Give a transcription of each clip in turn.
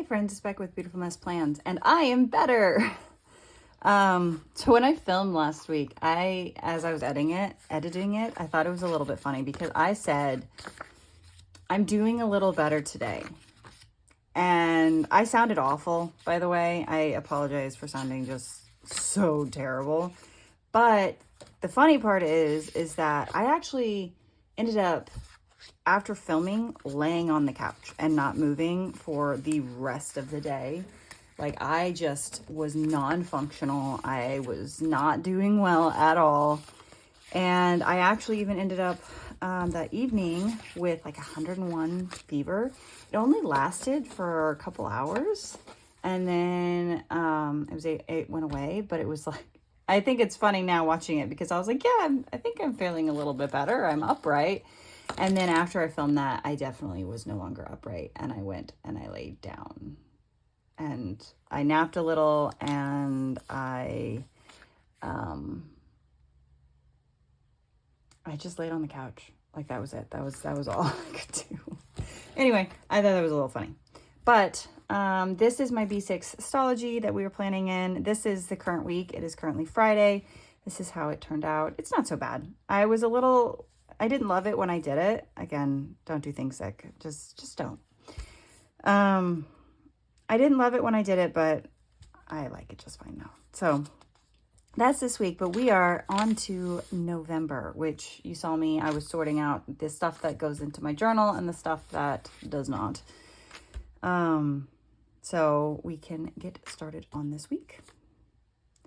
Hey friends, it's Becca with Beautiful Mess Plans, and I am better. So when I filmed last week, as I was editing it, I thought it was a little bit funny because I said, I'm doing a little better today. And I sounded awful, by the way. I apologize for sounding just so terrible. But the funny part is that I actually ended up, after filming, laying on the couch and not moving for the rest of the day. Like, I just was non-functional. I was not doing well at all. And I actually even ended up that evening with like 101 fever. It only lasted for a couple hours. And then it went away. But it was like, I think it's funny now watching it because I was like, yeah, I think I'm feeling a little bit better. I'm upright. And then after I filmed that, I definitely was no longer upright. And I went and I laid down. And I napped a little, and I just laid on the couch. Like, that was it. That was all I could do. Anyway, I thought that was a little funny. But this is my B6 histology that we were planning in. This is the current week. It is currently Friday. This is how it turned out. It's not so bad. I didn't love it when I did it. Again, don't do things sick. Just don't. I didn't love it when I did it, but I like it just fine now. So that's this week, but we are on to November, which you saw me. I was sorting out the stuff that goes into my journal and the stuff that does not. So we can get started on this week.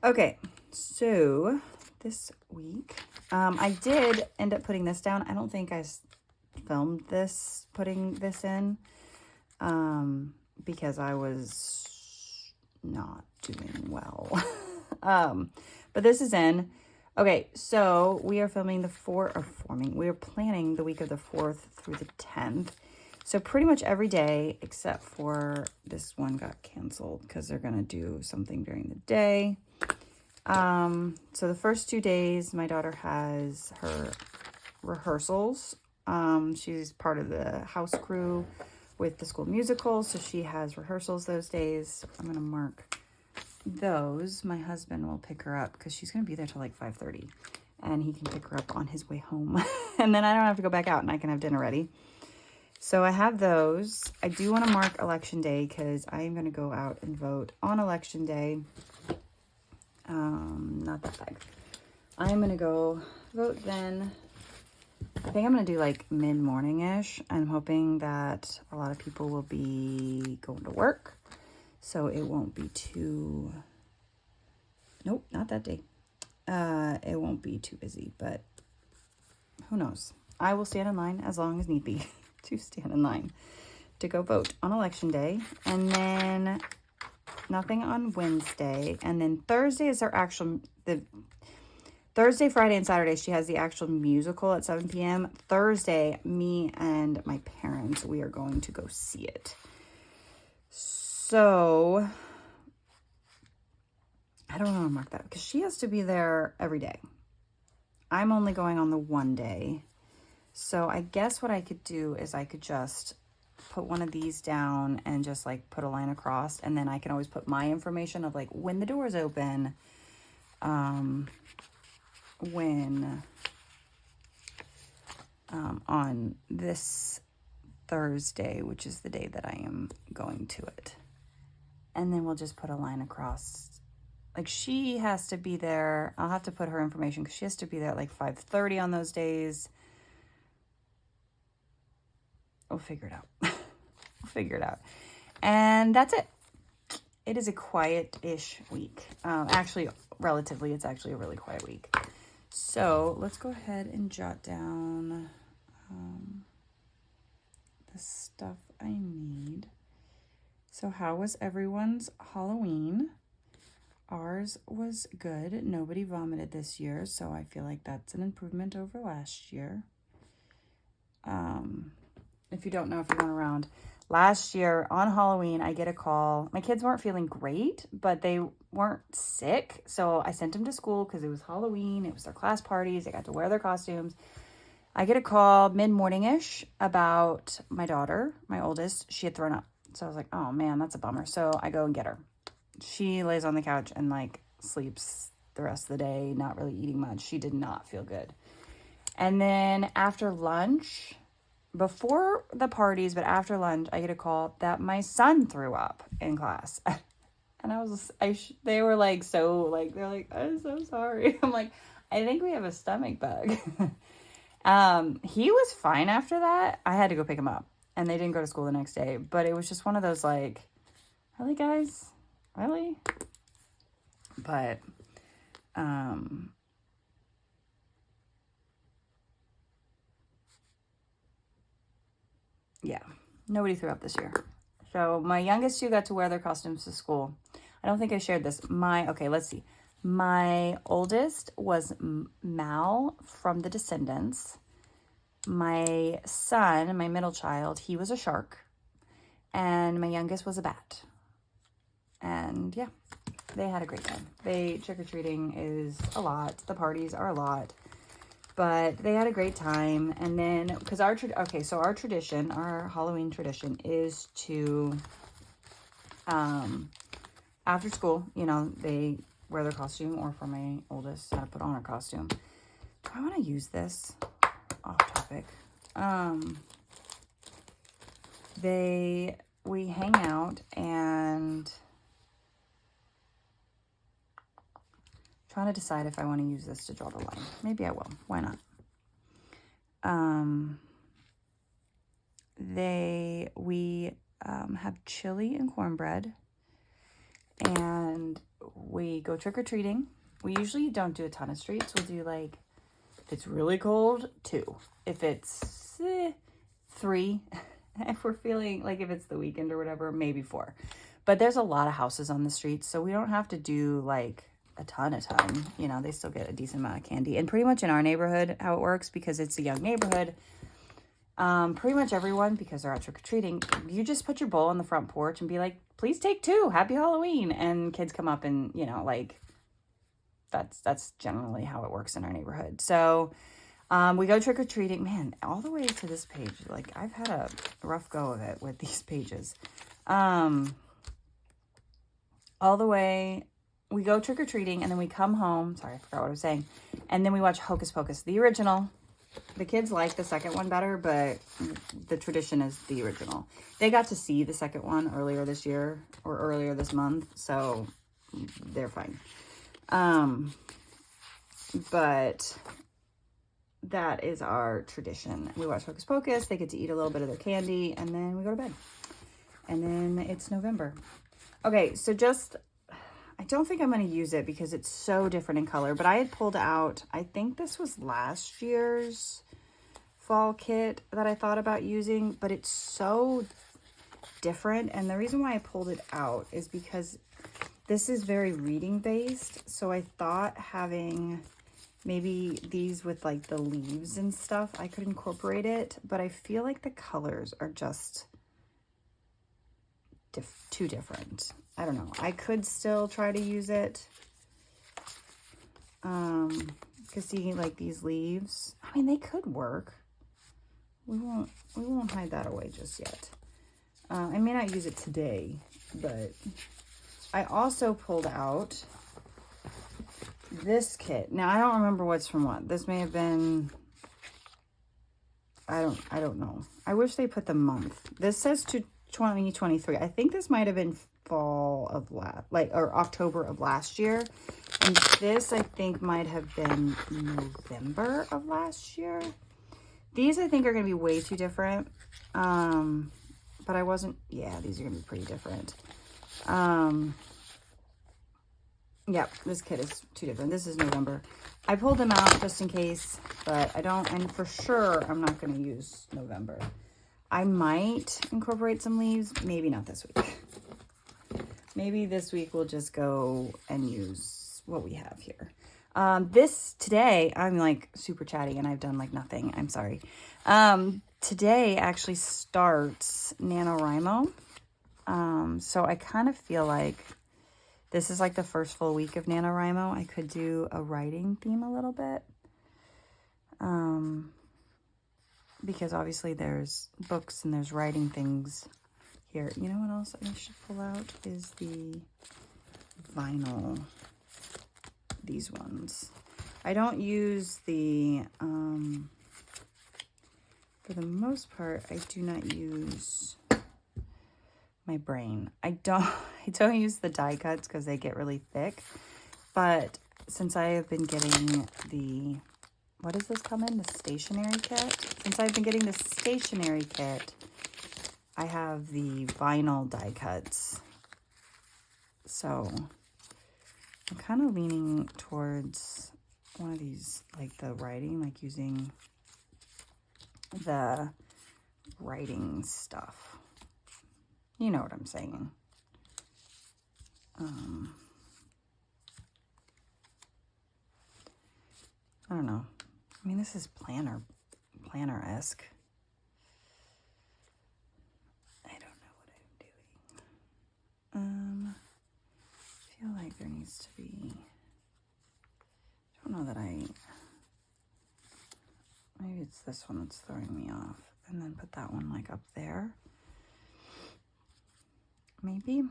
Okay, so this week, I did end up putting this down. I don't think I filmed this, putting this in, because I was not doing well. But this is in. Okay, so we are planning the week of the 4th through the 10th. So pretty much every day, except for this one got canceled because they're going to do something during the day. So the first 2 days, my daughter has her rehearsals. She's part of the house crew with the school musical, so she has rehearsals those days. I'm going to mark those. My husband will pick her up because she's going to be there till like 5:30, and he can pick her up on his way home. And then I don't have to go back out, and I can have dinner ready. So I have those. I do want to mark election day because I am going to go out and vote on election day. Not that bag. I'm going to go vote then. I think I'm going to do like mid-morning-ish. I'm hoping that a lot of people will be going to work, so it won't be too... Nope, not that day. It won't be too busy, but who knows? I will stand in line as long as need be to stand in line to go vote on election day. And then nothing on Wednesday. And then Thursday is her actual... Thursday, Friday, and Saturday, she has the actual musical at 7 p.m. Thursday, me and my parents, we are going to go see it. So, I don't want to mark that because she has to be there every day. I'm only going on the one day. So, I guess what I could do is I could just put one of these down and just like put a line across. And then I can always put my information of like when the doors open, on this Thursday, which is the day that I am going to it. And then we'll just put a line across. Like, she has to be there. I'll have to put her information because she has to be there at like 5:30 on those days. We'll figure it out. We'll figure it out. And that's it. It is a quiet-ish week. Actually, relatively, it's actually a really quiet week. So let's go ahead and jot down the stuff I need. So how was everyone's Halloween? Ours was good. Nobody vomited this year, so I feel like that's an improvement over last year. If you don't know, if you're going around, last year on Halloween, I get a call. My kids weren't feeling great, but they weren't sick. So I sent them to school because it was Halloween. It was their class parties. They got to wear their costumes. I get a call mid-morning-ish about my daughter, my oldest. She had thrown up So I was like, oh man, that's a bummer. So I go and get her. She lays on the couch and like sleeps the rest of the day, not really eating much. She did not feel good. And then after lunch, before the parties, but after lunch, I get a call that my son threw up in class. And they were like, they're like, I'm so sorry. I'm like, I think we have a stomach bug. He was fine after that. I had to go pick him up and they didn't go to school the next day, but it was just one of those like, really guys? Really? But, yeah, nobody threw up this year. So my youngest two got to wear their costumes to school. I don't think I shared this. Okay, let's see. My oldest was Mal from The Descendants. My son, my middle child, he was a shark. And my youngest was a bat. And yeah, they had a great time. Trick-or-treating is a lot. The parties are a lot. But they had a great time. And then, because our tradition, our Halloween tradition is to, after school, you know, they wear their costume, or for my oldest, put on her costume. Do I want to use this? Off topic. We hang out and trying to decide if I want to use this to draw the line. Maybe I will. Why not? We have chili and cornbread, and we go trick-or-treating. We usually don't do a ton of streets. We'll do like, if it's really cold, 2. If it's 3, if we're feeling like, if it's the weekend or whatever, maybe 4. But there's a lot of houses on the streets, so we don't have to do like a ton. You know, they still get a decent amount of candy. And pretty much in our neighborhood, how it works, because it's a young neighborhood, pretty much everyone, because they're out trick-or-treating, you just put your bowl on the front porch and be like, please take 2, happy Halloween. And kids come up and, you know, like, that's generally how it works in our neighborhood. So we go trick-or-treating. Man, all the way to this page, like, I've had a rough go of it with these pages. All the way, we go trick-or-treating, and then we come home. Sorry, I forgot what I was saying. And then we watch Hocus Pocus, the original. The kids like the second one better, but the tradition is the original. They got to see the second one earlier this year, or earlier this month, so they're fine. But that is our tradition. We watch Hocus Pocus, they get to eat a little bit of their candy, and then we go to bed. And then it's November. Okay, so I don't think I'm going to use it because it's so different in color, but I had pulled out, I think this was last year's fall kit that I thought about using, but it's so different. And the reason why I pulled it out is because this is very reading based. So I thought having maybe these with like the leaves and stuff, I could incorporate it, but I feel like the colors are just too different. I don't know. I could still try to use it. Because see, like these leaves, I mean, they could work. We won't hide that away just yet. I may not use it today, but I also pulled out this kit. Now, I don't remember what's from what. This may have been, I don't know. I wish they put the month. This says to 2023. I think this might have been fall of or October of last year. And this, I think, might have been November of last year. These, I think, are going to be way too different. But I wasn't, yeah, these are going to be pretty different. Yeah, this kit is too different. This is November. I pulled them out just in case, but I don't, and for sure, I'm not going to use November. I might incorporate some leaves, maybe not this week. Maybe this week we'll just go and use what we have here. Today, I'm like super chatty and I've done like nothing. I'm sorry. Today actually starts NaNoWriMo. So I kind of feel like this is like the first full week of NaNoWriMo. I could do a writing theme a little bit. Because obviously there's books and there's writing things Here, you know what else I should pull out is the vinyl. These ones. I don't use the, for the most part, I do not use my brain. I don't use the die cuts because they get really thick. But since I have been getting the, what does this come in? The stationery kit? Since I've been getting the stationery kit, I have the vinyl die cuts. So I'm kind of leaning towards one of these, like the writing, like using the writing stuff. You know what I'm saying. I don't know. I mean, this is planner-esque. I don't know what I'm doing. I feel like there needs to be, I don't know that maybe it's this one that's throwing me off. And then put that one like up there. Maybe.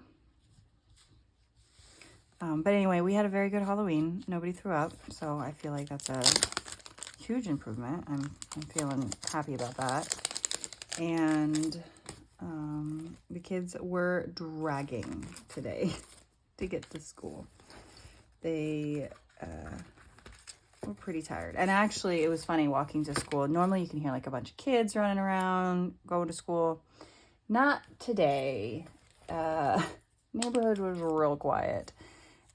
But anyway, we had a very good Halloween. Nobody threw up, so I feel like that's a huge improvement. I'm feeling happy about that. And the kids were dragging today to get to school. They were pretty tired. And actually, it was funny walking to school. Normally, you can hear like a bunch of kids running around, going to school. Not today. Neighborhood was real quiet.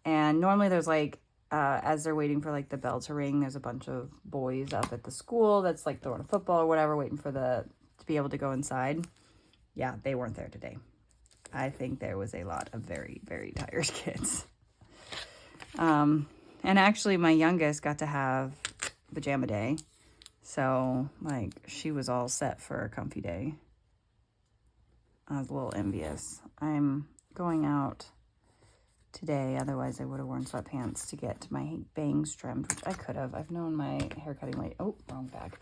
And normally there's like, as they're waiting for like the bell to ring, there's a bunch of boys up at the school that's like throwing a football or whatever, waiting for to be able to go inside. Yeah, they weren't there today. I think there was a lot of very, very tired kids. And actually my youngest got to have pajama day. So like she was all set for a comfy day. I was a little envious. I'm going out today, otherwise I would have worn sweatpants to get my bangs trimmed, which I could have. I've known my haircutting lady, oh, wrong bag.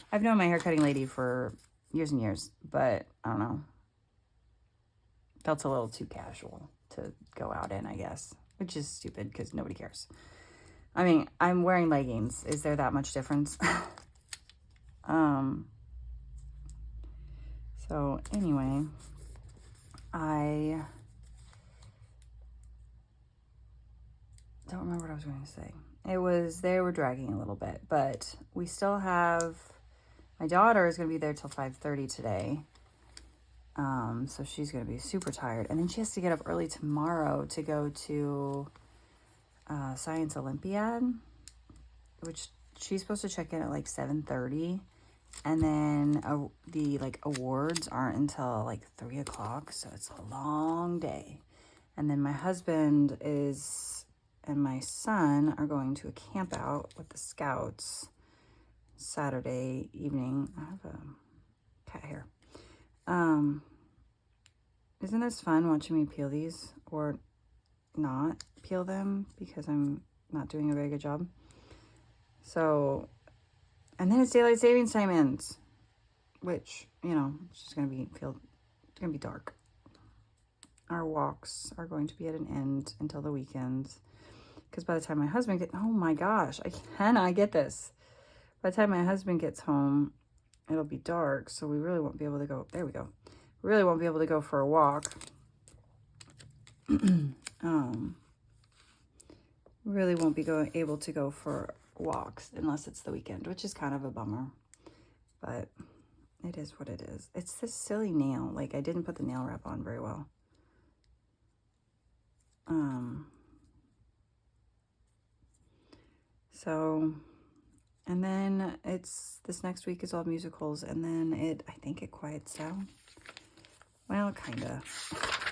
I've known my haircutting lady for years and years, but I don't know. Felt a little too casual to go out in, I guess, which is stupid because nobody cares. I mean, I'm wearing leggings. Is there that much difference? So anyway, I don't remember what I was going to say. They were dragging a little bit, but we still have, my daughter is going to be there till 5:30 today. So she's going to be super tired. And then she has to get up early tomorrow to go to Science Olympiad, which she's supposed to check in at like 7:30. And then the like awards aren't until like 3 o'clock. So it's a long day. And then my husband and my son are going to a camp out with the scouts Saturday evening. I have a cat hair. Isn't this fun watching me peel these or not peel them because I'm not doing a very good job? So, and then it's daylight savings time ends, which, you know, it's just going to be dark. Our walks are going to be at an end until the weekends. Because by the time my husband oh my gosh, I cannot get this. By the time my husband gets home, it'll be dark. So we really won't be able to go. There we go. We really won't be able to go for a walk. Really won't be able to go for walks unless it's the weekend, which is kind of a bummer. But it is what it is. It's this silly nail. Like I didn't put the nail wrap on very well. So, and then this next week is all musicals, and then I think it quiets down. Well, kind of.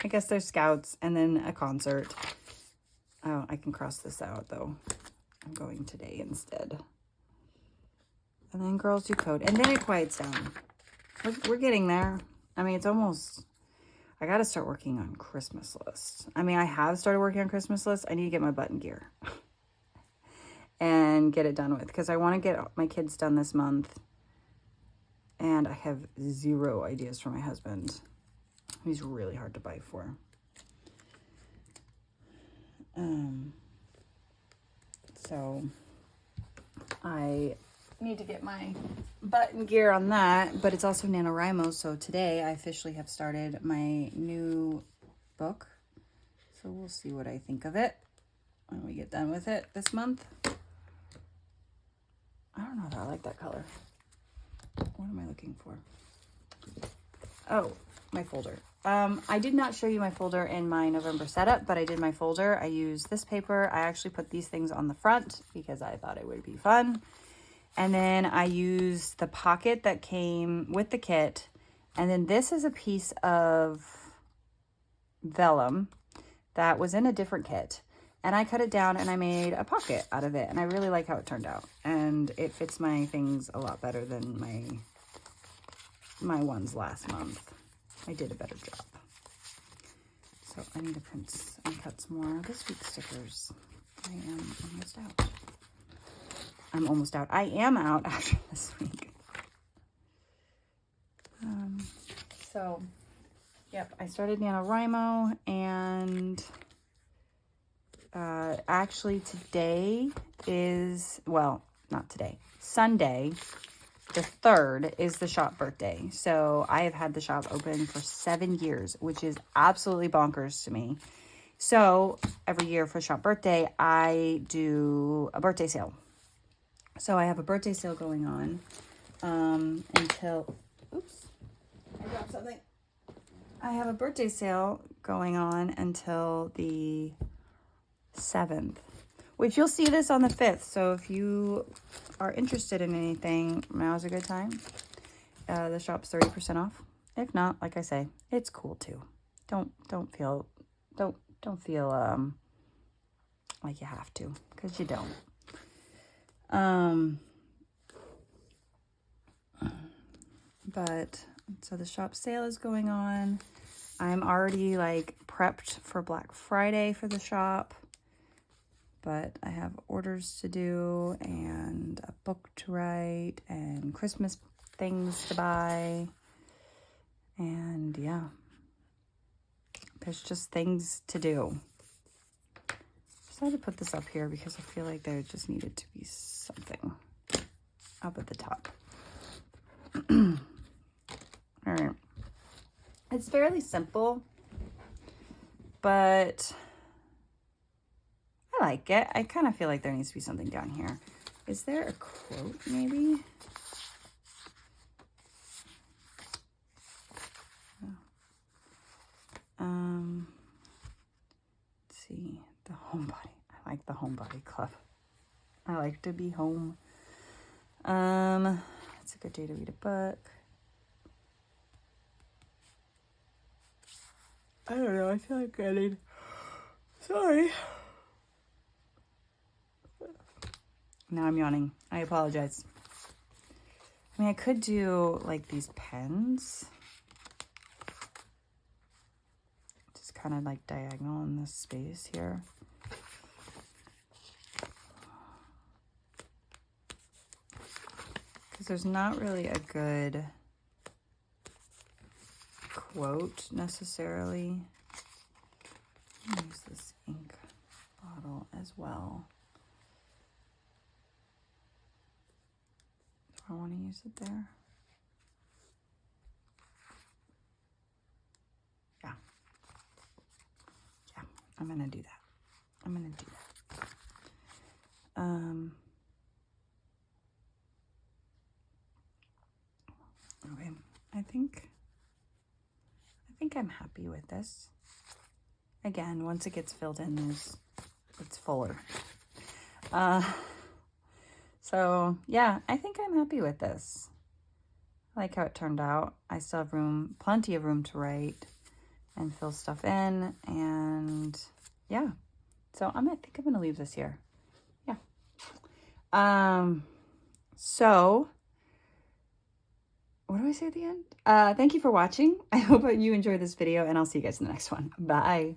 I guess there's scouts, and then a concert. Oh, I can cross this out, though. I'm going today instead. And then girls do code, and then it quiets down. We're getting there. I mean, it's almost, I got to start working on Christmas lists. I mean, I have started working on Christmas lists. I need to get my button gear. And get it done with, because I want to get my kids done this month, and I have zero ideas for my husband. He's really hard to buy for. So I need to get my button gear on that, but it's also NaNoWriMo. So today I officially have started my new book. So we'll see what I think of it when we get done with it this month. I don't know if I like that color. What am I looking for? Oh, my folder. I did not show you my folder in my November setup, but I did my folder. I used this paper. I actually put these things on the front because I thought it would be fun. And then I used the pocket that came with the kit. And then this is a piece of vellum that was in a different kit. And I cut it down and I made a pocket out of it. And I really like how it turned out. And it fits my things a lot better than my ones last month. I did a better job. So I need to print and cut some more this week's stickers. I am almost out. I'm almost out. I am out after this week. So, yep, I started NaNoWriMo, and actually today is, well, not today, Sunday, the 3rd is the shop birthday. So I have had the shop open for 7 years, which is absolutely bonkers to me. So every year for shop birthday, I do a birthday sale. So I have a birthday sale going on until, oops, I dropped something. I have a birthday sale going on until the 7th, which you'll see this on the 5th. So if you are interested in anything, now's a good time. The shop's 30% off. If not, like I say, it's cool too. Don't feel like you have to, because you don't. But so the shop sale is going on. I'm already like prepped for Black Friday for the shop, but I have orders to do and a book to write and Christmas things to buy. And yeah, there's just things to do. Decided to put this up here because I feel like there just needed to be something up at the top. All right. It's fairly simple, but I like it. I kind of feel like there needs to be something down here. Is there a quote maybe? Let's see. The Homebody. I like the Homebody Club. I like to be home. It's a good day to read a book. I don't know. I feel like I need... Sorry. Now I'm yawning. I apologize. I mean, I could do like these pens. Just kind of like diagonal in this space here. Because there's not really a good quote necessarily. Use this ink bottle as well. Do I want to use it there? Yeah. Yeah, I'm gonna do that. I'm gonna do that. Okay, I think I'm happy with this. Again, once it gets filled in, it's fuller. So yeah, I think I'm happy with this. I like how it turned out. I still have room, plenty of room to write and fill stuff in, and yeah. So I think I'm gonna leave this here. Yeah. So what do I say at the end? Thank you for watching. I hope you enjoyed this video, and I'll see you guys in the next one. Bye.